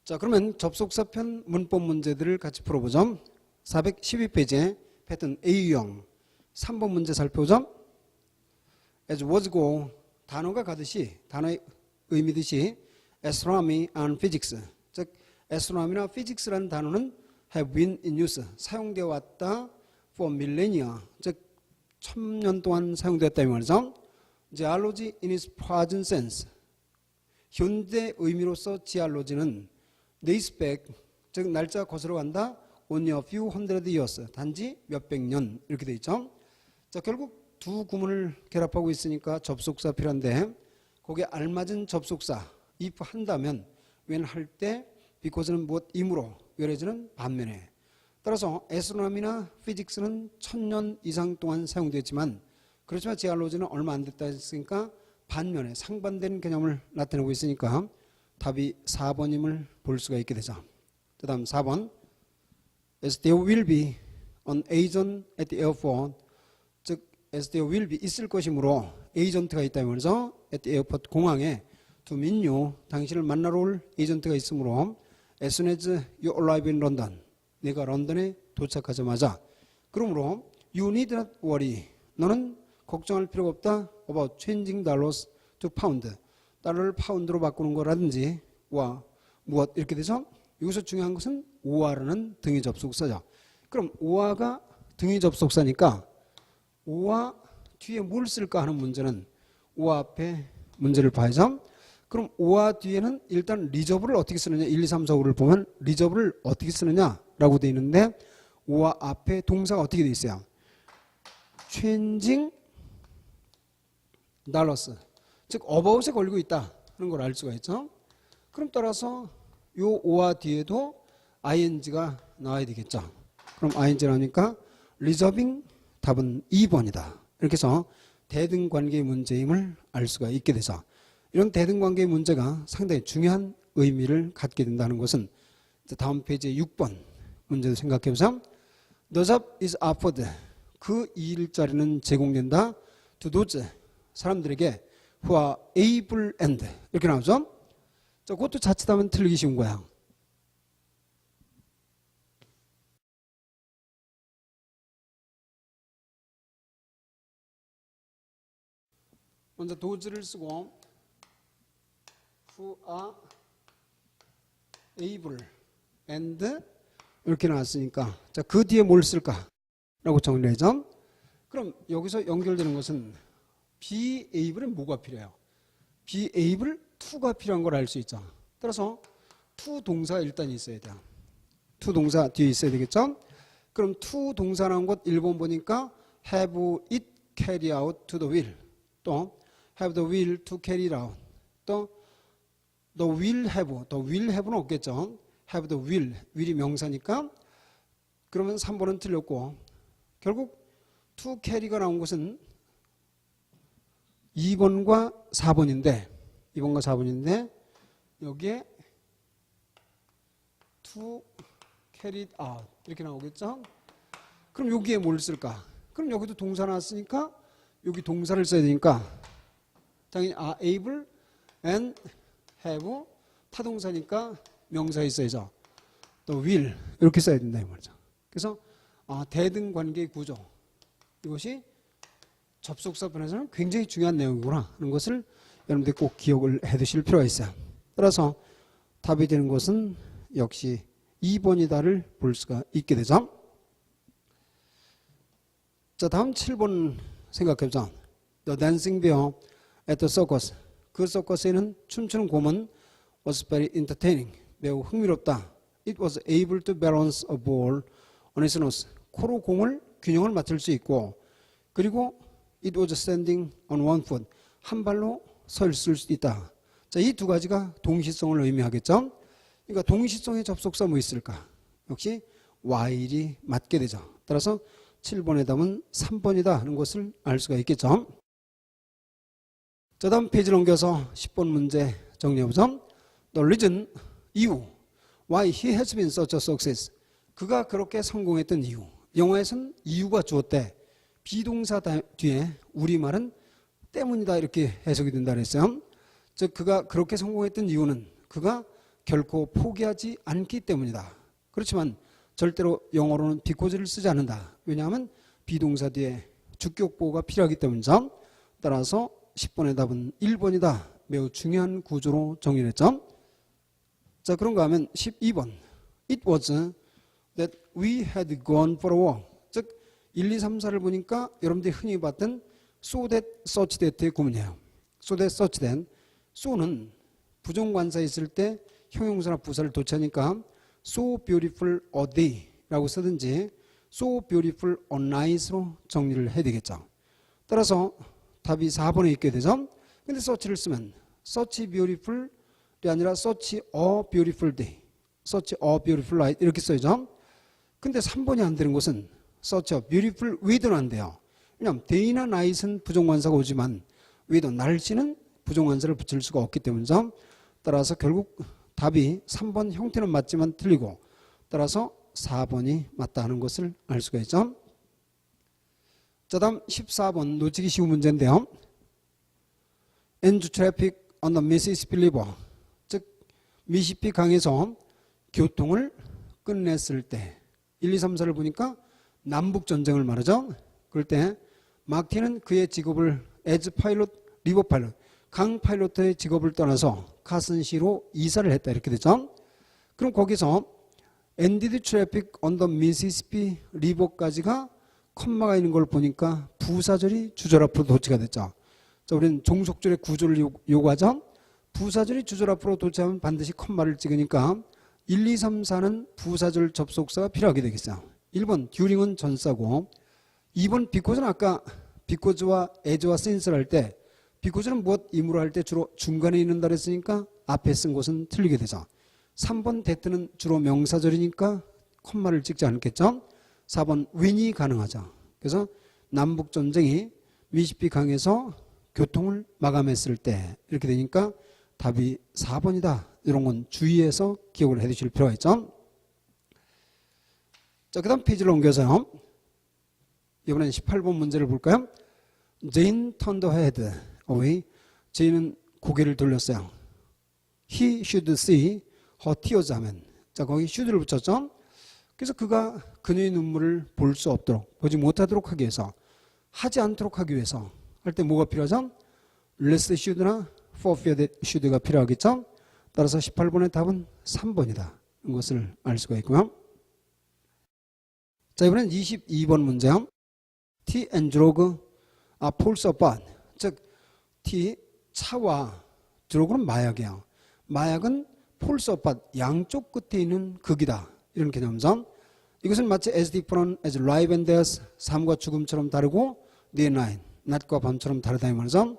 자, 그러면 접속사편 문법 문제들을 같이 풀어보죠. 412페이지에 패턴 A유형 3번 문제 살펴보죠. as was go 단어가 가듯이 단어의 의미듯이 astronomy and physics 즉 astronomy나 physics라는 단어는 have been in use 사용되어 왔다 for millennia 즉 1000년 동안 사용되었다 이 말이죠. geology in its present sense 현대 의미로서 geology는 dates back 즉 날짜가 거슬러 간다 only a few hundred years 단지 몇백 년 이렇게 돼 있죠. 자, 결국 두 구문을 결합하고 있으니까 접속사 필요한데 거기에 알맞은 접속사 if 한다면 when 할 때 because는 무엇 임으로 외래주는 반면에 따라서 astronomy나 physics는 1000년 이상 동안 사용되었지만 그렇지만 geology는 얼마 안 됐다 했으니까 반면에 상반된 개념을 나타내고 있으니까 답이 4번임을 볼 수가 있게 되죠. 그 다음 4번 as there will be an agent at the airport 즉 as there will be 있을 것이므로 에이전트가 있다는 말이죠. at the airport 공항에 to meet you 당신을 만나러 올 에이전트가 있으므로 as soon as you arrive in London 내가 런던에 도착하자마자 그러므로 you need not worry 너는 걱정할 필요가 없다 about changing dollars to pound 달러를 파운드로 바꾸는 거라든지 와 무엇 이렇게 되죠. 여기서 중요한 것은 오아라는 등위 접속사죠. 그럼 오아가 등위 접속사니까 오아 뒤에 뭘 쓸까 하는 문제는 오아 앞에 문제를 봐야죠. 그럼 오아 뒤에는 일단 리저브를 어떻게 쓰느냐 1, 2, 3, 4, 5를 보면 리저브를 어떻게 쓰느냐라고 되어 있는데 오아 앞에 동사가 어떻게 되어 있어요. changing dollars 즉 about에 걸리고 있다 하는 걸 알 수가 있죠. 그럼 따라서 요 오아 뒤에도 ing가 나와야 되겠죠. 그럼 ing 나오니까 reserving 답은 2번이다. 이렇게 해서 대등관계의 문제임을 알 수가 있게 되죠. 이런 대등관계의 문제가 상당히 중요한 의미를 갖게 된다는 것은 다음 페이지 6번 문제도 생각해보자. The job is offered 그 일자리는 제공된다 to those 사람들에게 who are able and 이렇게 나오죠. 자, 그것도 자칫하면 틀리기 쉬운 거야. 먼저 does를 쓰고 who are able and 이렇게 나왔으니까 자, 그 뒤에 뭘 쓸까? 라고 정리하죠. 그럼 여기서 연결되는 것은 be able에 뭐가 필요해요? be able to가 필요한 걸 알 수 있죠. 따라서 to 동사가 일단 있어야 돼요. to 동사 뒤에 있어야 되겠죠. 그럼 to 동사 나온 것 1번 보니까 have it carry out to the will 또 have the will to carry it out 또 the will have는 없겠죠. have the will이 명사니까 그러면 3번은 틀렸고 결국 to carry가 나온 것은 2번과 4번인데 여기에 to carry it out 이렇게 나오겠죠. 그럼 여기에 뭘 쓸까? 그럼 여기도 동사 나왔으니까 여기 동사를 써야 되니까 당연히 are able and have 타동사니까 명사에 써야죠. 또 will 이렇게 써야 된다 이 말이죠. 그래서 대등관계의 구조 이것이 접속사 편에서는 굉장히 중요한 내용이구나 하는 것을 여러분들이 꼭 기억을 해 두실 필요가 있어요. 따라서 답이 되는 것은 역시 2번이다를 볼 수가 있게 되죠. 자, 다음 7번 생각해보자. The dancing bear at the circus. 그 서커스에는 춤추는 곰은 was very entertaining. 매우 흥미롭다. It was able to balance a ball on its nose. 코로 공을 균형을 맞출 수 있고 그리고 it was standing on one foot. 한 발로 서 있을 수 있다. 자, 이 두 가지가 동시성을 의미하겠죠. 그러니까 동시성의 접속사 뭐 있을까? 역시 while이 맞게 되죠. 따라서 7번의 답은 3번이다 하는 것을 알 수가 있겠죠. 자, 다음 페이지를 넘겨서 10번 문제 정리해보죠. The reason, 이유, why he has been such a success. 그가 그렇게 성공했던 이유. 영어에서는 이유가 주었대. 비동사 뒤에 우리말은 때문이다 이렇게 해석이 된다 그랬어요. 즉 그가 그렇게 성공했던 이유는 그가 결코 포기하지 않기 때문이다. 그렇지만 절대로 영어로는 because를 쓰지 않는다. 왜냐하면 비동사 뒤에 주격보호가 필요하기 때문이죠. 따라서 10번의 답은 1번이다. 매우 중요한 구조로 정의를 했죠. 자, 그런가 하면 12번. It was that we had gone for a walk. 즉 1, 2, 3, 4를 보니까 여러분들이 흔히 봤던 so that, such that의 구문이에요. so that, such that. so는 부정관사에 있을 때 형용사나 부사를 도치하니까 so beautiful a day 라고 쓰든지 so beautiful a night로 정리를 해야 되겠죠. 따라서 답이 4번에 있게 되죠. 근데 such를 쓰면 such beautiful이 아니라 such a beautiful day, such a beautiful night 이렇게 써야죠. 근데 3번이 안 되는 것은 such a beautiful with는 안 돼요. 왜냐하면 day나 night은 부정관사가 오지만 with 날씨는 부정관사를 붙일 수가 없기 때문이죠. 따라서 결국 답이 3번 형태는 맞지만 틀리고 따라서 4번이 맞다 하는 것을 알 수가 있죠. 자, 다음 14번 놓치기 쉬운 문제인데요. End traffic on the Mississippi River. 즉 미시피 강에서 교통을 끝냈을 때 1, 2, 3, 4를 보니까 남북전쟁을 말하죠. 그럴 때 마티는 그의 직업을 as pilot, 리버 파일럿, 강 파일럿의 직업을 떠나서 카슨시로 이사를 했다 이렇게 되죠. 그럼 거기서 ended traffic on the Mississippi River까지가 컴마가 있는 걸 보니까 부사절이 주절 앞으로 도치가 됐죠. 자, 우리는 종속절의 구조를 요구하죠. 부사절이 주절 앞으로 도치하면 반드시 컴마를 찍으니까 1, 2, 3, 4는 부사절 접속사가 필요하게 되겠어요. 1번 during은 전사고 2번 because는 아까 because와 as와 since를 할 때 because는 무엇 임으로 할 때 주로 중간에 있는다 그랬으니까 앞에 쓴 것은 틀리게 되죠. 3번 that는 주로 명사절이니까 콤마를 찍지 않겠죠. 4번 when이 가능하죠. 그래서 남북전쟁이 미시피 강에서 교통을 마감했을 때 이렇게 되니까 답이 4번이다. 이런 건 주의해서 기억을 해 두실 필요가 있죠. 자, 그 다음 페이지를 옮겨서요. 이번엔 18번 문제를 볼까요? Jane turned her head away. 제인은 고개를 돌렸어요. He should see her tears 하면 자, 거기 should를 붙였죠. 그래서 그가 그녀의 눈물을 볼 수 없도록 보지 못하도록 하기 위해서 하지 않도록 하기 위해서 할 때 뭐가 필요하죠? less should나 for fear that should가 필요하겠죠. 따라서 18번의 답은 3번이다. 이것을 알 수가 있고요. 자, 이번엔 22번 문제요. T and drug are poles apart. 즉 T 차와 드로그는 마약이에요. 마약은 poles apart 양쪽 끝에 있는 극이다. 이런 개념이죠. 이것은 마치 as different as life and death 삶과 죽음처럼 다르고 day and night 낮과 밤처럼 다르다 이 말이죠.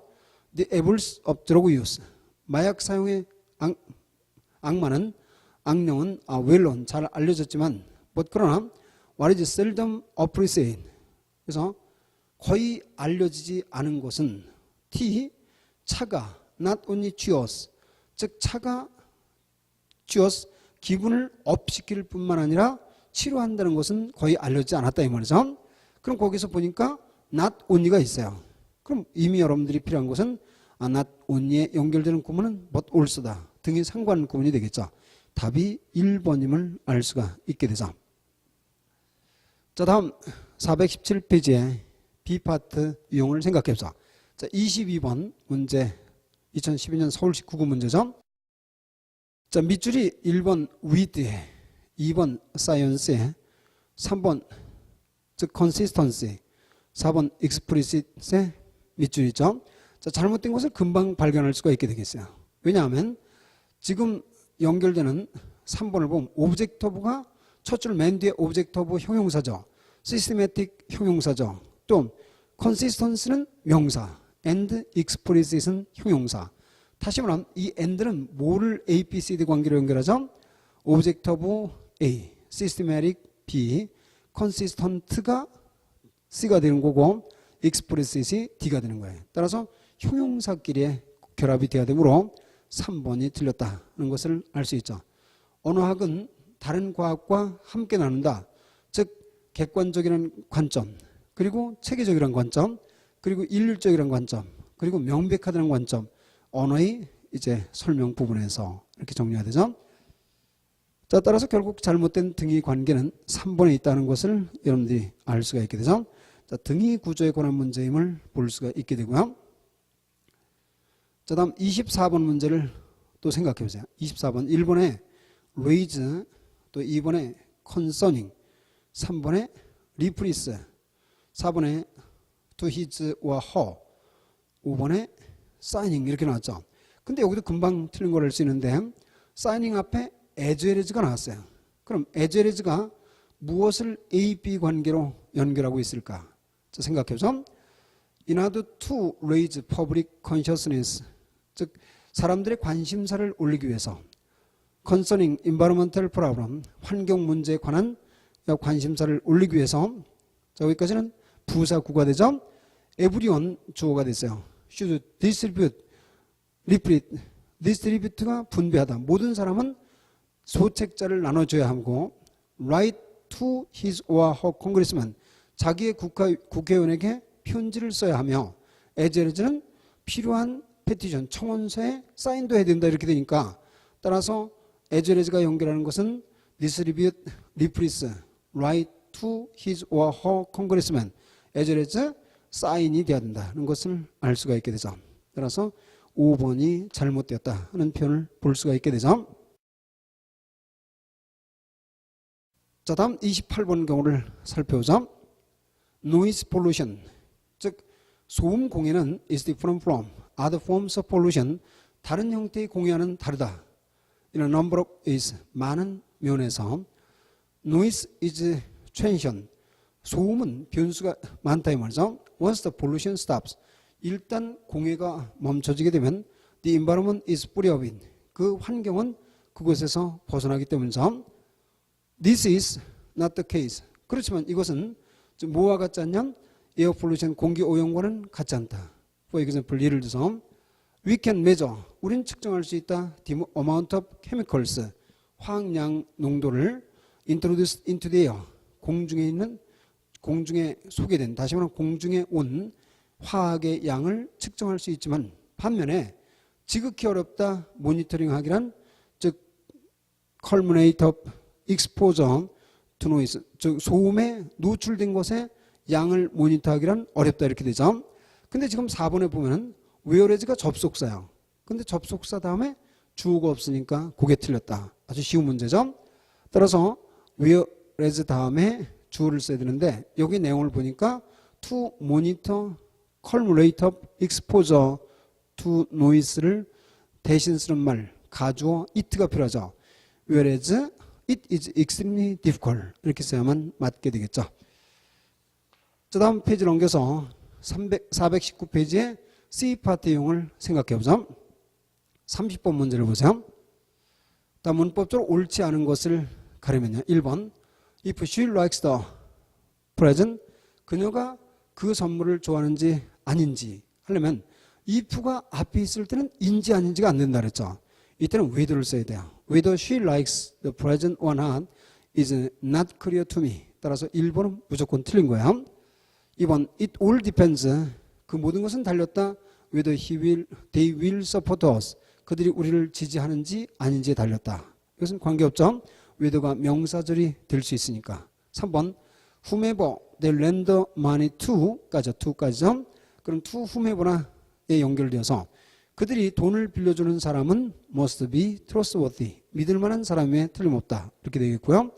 The evils of drug use 마약 사용의 악마는 악령은 well known 잘 알려졌지만 그러나 what is seldom appreciated 그래서 거의 알려지지 않은 것은 T 차가 not only cheers 즉 차가 cheers 기분을 업시킬 뿐만 아니라 치료한다는 것은 거의 알려지지 않았다 이 말이죠. 그럼 거기서 보니까 not only가 있어요. 그럼 이미 여러분들이 필요한 것은 not only에 연결되는 구문은 but also다 등이 상관 구문이 되겠죠. 답이 1번임을 알 수가 있게 되죠. 자, 다음 417페이지에 B파트 유형을 생각해보자. 자, 22번 문제 2012년 서울시 국어 문제죠. 자, 밑줄이 1번 with에 2번 science에 3번 즉 consistency 4번 explicit의 밑줄이죠. 자, 잘못된 것을 금방 발견할 수가 있게 되겠어요. 왜냐하면 지금 연결되는 3번을 보면 object of가 첫 줄 맨 뒤에 object of 형용사죠. systematic 형용사죠. 또 consistency는 명사 and explicit은 형용사. 다시 말하면 이 and는 뭐를 A, B, C, D 관계로 연결하죠? object of A, systematic B, consistent가 C가 되는 거고 explicit이 D가 되는 거예요. 따라서 형용사끼리의 결합이 되어야 되므로 3번이 틀렸다는 것을 알 수 있죠. 언어학은 다른 과학과 함께 나눈다. 즉 객관적이라는 관점, 그리고 체계적이라는 관점, 그리고 일률적이라는 관점, 그리고 명백하다는 관점, 언어의 이제 설명 부분에서 이렇게 정리가 되죠. 자, 따라서 결국 잘못된 등위 관계는 3번에 있다는 것을 여러분들이 알 수가 있게 되죠. 자, 등위 구조에 관한 문제임을 볼 수가 있게 되고요. 자, 다음 24번 문제를 또 생각해 보세요. 24번 1번에 raise, 또 2번에 concerning, 3번에 replace, 4번에 to his or her, 5번에 signing 이렇게 나왔죠. 근데 여기도 금방 틀린 걸 알 수 있는데 signing 앞에 as well as가 나왔어요. 그럼 as well as가 무엇을 A, B 관계로 연결하고 있을까? 자, 생각해보죠. In order to raise public consciousness, 즉 사람들의 관심사를 올리기 위해서 concerning environmental problem, 환경 문제에 관한 관심사를 올리기 위해서, 자, 여기까지는 부사구가 되죠. everyone 주어가 됐어요. should distribute, replete, distribute가 분배하다. 모든 사람은 소책자를 나눠줘야 하고 write to his or her congressman, 자기의 국회의원에게 편지를 써야 하며 as well as는 필요한 페티션, 청원서에 사인도 해야 된다 이렇게 되니까 따라서 as well as가 연결하는 것은 distribute, replace, write to his or her congressman, as well as 사인이 돼야 된다는 것을 알 수가 있게 되죠. 따라서 5번이 잘못되었다 하는 표현을 볼 수가 있게 되죠. 자, 다음 28번 경우를 살펴보죠. noise pollution, 즉 소음 공해는 is different from other forms of pollution, 다른 형태의 공해와는 다르다. in a number of ways, 많은 면에서. noise is transient, 소음은 변수가 많다 이 말이죠. once the pollution stops, 일단 공해가 멈춰지게 되면 the environment is free of it, 그 환경은 그곳에서 벗어나기 때문이죠. This is not the case. 그렇지만 이것은 뭐와 같지 않냐? 에어 폴루션, 공기 오염과는 같지 않다. For example, 예를 들어서 we can measure, 우린 측정할 수 있다. the amount of chemicals, 화학량 농도를 introduced into the air, 공중에 소개된, 다시 말하면 공중에 온 화학의 양을 측정할 수 있지만 반면에 지극히 어렵다 모니터링하기란, 즉 culminate of exposure to noise, 즉 소음에 노출된 것의 양을 모니터하기란 어렵다 이렇게 되죠. 근데 지금 4번에 보면은 whereas가 접속사예요. 근데 접속사 다음에 주어가 없으니까 그게 틀렸다. 아주 쉬운 문제죠. 따라서 whereas 다음에 주어를 써야 되는데 여기 내용을 보니까 to monitor culminate of exposure to noise를 대신 쓰는 말 가주어 it가 필요하죠. whereas it is extremely difficult 이렇게 써야만 맞게 되겠죠. 자, 다음 페이지를 넘겨서 419페이지의 C파트 내용을 생각해보자. 30번 문제를 보세요. 다음 문법적으로 옳지 않은 것을 가리면요. 1번 If she likes the present, 그녀가 그 선물을 좋아하는지 아닌지 하려면 if가 앞에 있을 때는 인지 아닌지가 안 된다 그랬죠. 이때는 whether를 써야 돼요. Whether she likes the present or not is not clear to me. 따라서 1번은 무조건 틀린 거예요. 2번 it all depends, 그 모든 것은 달렸다. whether they will support us, 그들이 우리를 지지하는지 아닌지에 달렸다. 이것은 관계없죠. whether가 명사절이 될 수 있으니까. 3번 whomever they lend money to까지죠. 그럼 to whomever에 연결되어서 그들이 돈을 빌려주는 사람은 must be trustworthy, 믿을 만한 사람에 틀림없다 이렇게 되겠고요.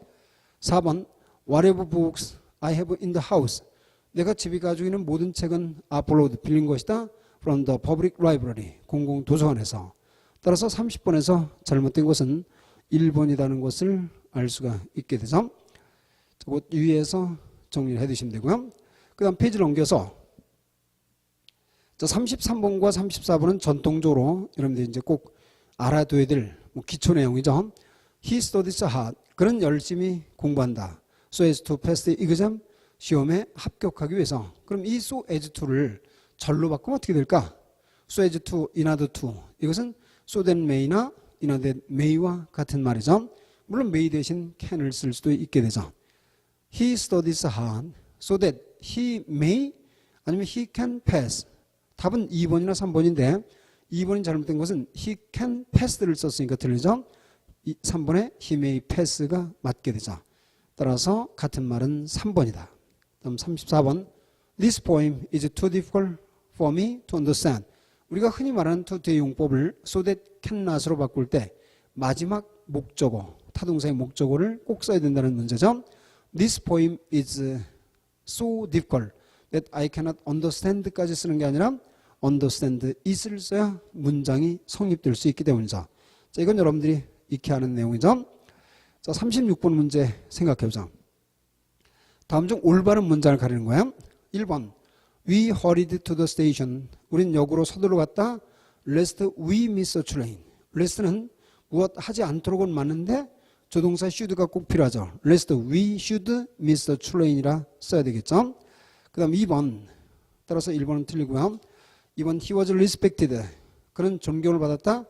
4번 whatever books I have in the house, 내가 집에 가지고 있는 모든 책은 borrowed, 빌린 것이다. from the public library, 공공도서관에서. 따라서 30번에서 잘못된 것은 1번이라는 것을 알 수가 있게 되죠. 그 위에서 정리를 해두시면 되고요. 그 다음 페이지를 넘겨서 33번과 34번은 전통적으로 여러분들이 이제 꼭 알아둬야 될 기초 내용이죠. He studies hard, 그는 열심히 공부한다. So as to pass the exam, 시험에 합격하기 위해서. 그럼 이 so as to를 절로 바꾸면 어떻게 될까? So as to, in order to, 이것은 so that may나 in order that may와 같은 말이죠. 물론 may 대신 can을 쓸 수도 있게 되죠. He studies hard so that he may, 아니면 he can pass. 답은 2번이나 3번인데 2번이 잘못된 것은 he can pass를 썼으니까 틀리죠. 3번에 he may pass가 맞게 되죠. 따라서 같은 말은 3번이다. 다음 34번 This poem is too difficult for me to understand. 우리가 흔히 말하는 투투의 용법을 so that can not으로 바꿀 때 마지막 목적어, 타동사의 목적어를 꼭 써야 된다는 문제죠. This poem is so difficult that I cannot understand까지 쓰는 게 아니라 understand it을 써야 문장이 성립될 수 있기 때문이죠. 자, 이건 여러분들이 익히 아는 내용이죠. 자, 36번 문제 생각해보자. 다음 중 올바른 문장을 가리는 거야. 1번 We hurried to the station. 우린 역으로 서둘러 갔다. Lest we miss a train. Lest는 무엇 하지 않도록은 맞는데 조동사 should가 꼭 필요하죠. Lest we should miss the train이라 써야 되겠죠. 그 다음 2번 따라서 1번은 틀리고요. 2번 he was respected. 그는 존경을 받았다.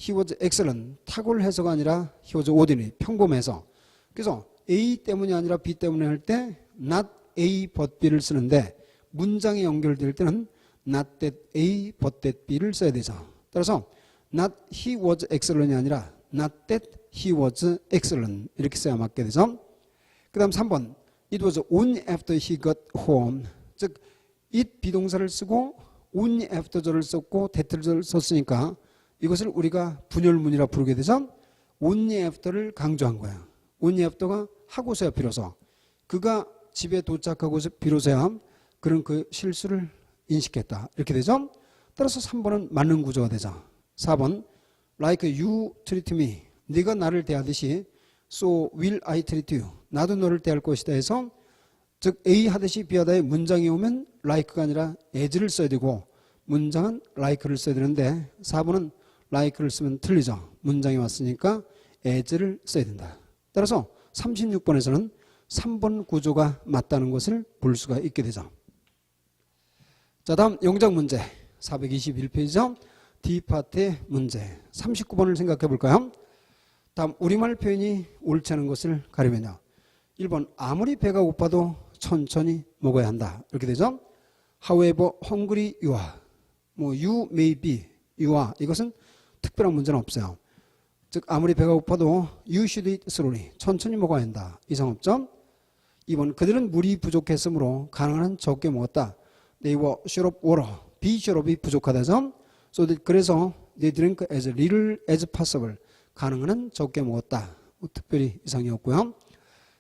He was excellent. 탁월해서가 아니라 he was ordinary. 평범해서. 그래서 A 때문이 아니라 B 때문에 할 때 not A but B를 쓰는데 문장이 연결될 때는 not that A but that B를 써야 되죠. 따라서 not he was excellent이 아니라 not that he was excellent 이렇게 써야 맞게 되죠. 그 다음 3번 It was only after he got home. 즉 it 비동사를 쓰고 only after절을 썼고 that를 썼으니까 이것을 우리가 분열문이라 부르게 되죠. only after를 강조한 거야. only after가 하고서야 비로소 그가 집에 도착하고서 비로소야 그는 그 실수를 인식했다. 이렇게 되죠. 따라서 3번은 맞는 구조가 되죠. 4번 Like you treat me. 네가 나를 대하듯이 So will I treat you. 나도 너를 대할 것이다 해서 즉 A 하듯이 B 하다의 문장이 오면 like가 아니라 as를 써야 되고 문장은 like를 써야 되는데 4번은 like를 쓰면 틀리죠. 문장이 왔으니까 as를 써야 된다. 따라서 36번에서는 3번 구조가 맞다는 것을 볼 수가 있게 되죠. 자, 다음 영작 문제 421페이지죠. D파트의 문제 39번을 생각해 볼까요? 다음 우리말 표현이 옳지 않은 것을 가리면요. 1번 아무리 배가 고파도 천천히 먹어야 한다. 이렇게 되죠. However hungry you are. 뭐 you may be, you are. 이것은 특별한 문제는 없어요. 즉 아무리 배가 고파도 you should eat slowly. 천천히 먹어야 한다. 이상 없죠. 2번 그들은 물이 부족했으므로 가능한 한 적게 먹었다. They were short of water. be short of이 부족하다죠. So 그래서 they drink as little as possible. 가능한 한 적게 먹었다. 뭐 특별히 이상이 없고요.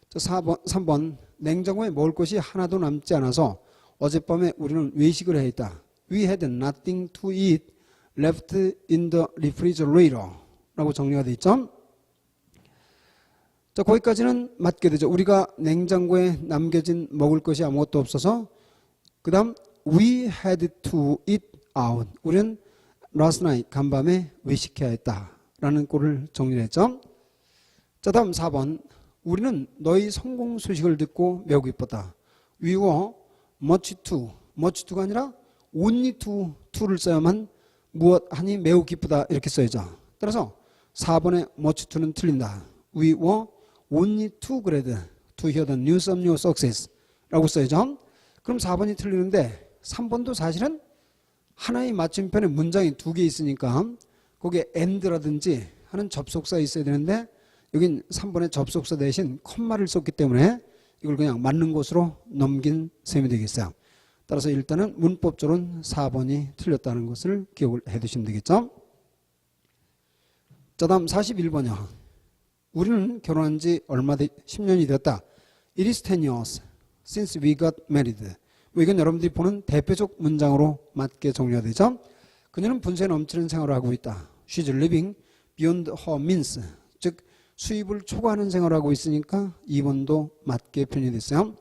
자, 3번 냉장고에 먹을 것이 하나도 남지 않아서 어젯밤에 우리는 외식을 해야 했다. We had nothing to eat left in the refrigerator 라고 정리가 되어 있죠. 자, 거기까지는 맞게 되죠. 우리가 냉장고에 남겨진 먹을 것이 아무것도 없어서 그 다음 We had to eat out. 우리는 last night 간밤에 외식해야 했다라는 꼴을 정리를 했죠. 자, 다음 4번 우리는 너희 성공 소식을 듣고 매우 기뻤다. We were much to가 아니라 only to를 써야만 무엇하니 매우 기쁘다 이렇게 써야죠. 따라서 4번의 much to는 틀린다. We were only too glad to hear the news of your success 라고 써야죠. 그럼 4번이 틀리는데 3번도 사실은 하나의 맞춤편에 문장이 2개 있으니까 거기에 and라든지 하는 접속사 있어야 되는데 여긴 3번에 접속사 대신 컴마를 썼기 때문에 이걸 그냥 맞는 것으로 넘긴 셈이 되겠어요. 따라서 일단은 문법적으로는 4번이 틀렸다는 것을 기억을 해 두시면 되겠죠. 자, 다음 41번이요. 우리는 결혼한 지 얼마 10년이 되었다. It is 10 years since we got married. 뭐 이건 여러분들이 보는 대표적 문장으로 맞게 정리가 되죠. 그녀는 분수에 넘치는 생활을 하고 있다. She's living beyond her means. 즉 수입을 초과하는 생활을 하고 있으니까 2번도 맞게 표현이 됐어요.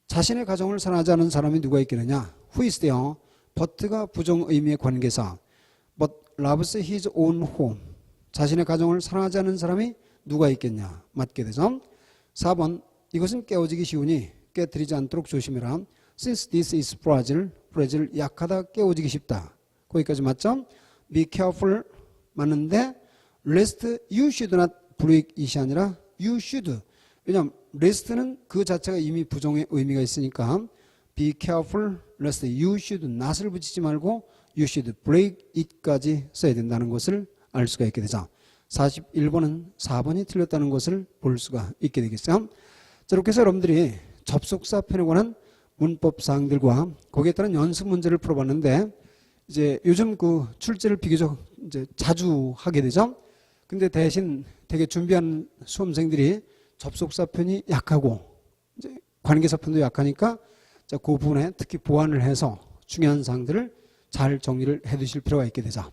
자신의 가정을 사랑하지 않은 사람이 누가 있겠느냐. Who is there? but가 부정의미의 관계사. But loves his own home. 자신의 가정을 사랑하지 않는 사람이 누가 있겠냐. 맞게 되죠. 4번 이것은 깨어지기 쉬우니 깨뜨리지 않도록 조심해라. Since this is fragile, 약하다 깨어지기 쉽다. 거기까지 맞죠? Be careful 맞는데 lest you should not break it이 아니라 you should. 왜냐하면 lest는 그 자체가 이미 부정의 의미가 있으니까 be careful lest you should not을 붙이지 말고 you should break it까지 써야 된다는 것을 알 수가 있게 되죠. 41번은 4번이 틀렸다는 것을 볼 수가 있게 되겠어요. 자, 이렇게 해서 여러분들이 접속사 편에 관한 문법 사항들과 거기에 따른 연습 문제를 풀어봤는데 이제 요즘 그 출제를 비교적 이제 자주 하게 되죠. 근데 대신 되게 준비한 수험생들이 접속사 편이 약하고 이제 관계사 편도 약하니까 자, 그 부분에 특히 보완을 해서 중요한 사항들을 잘 정리를 해 두실 필요가 있게 되죠.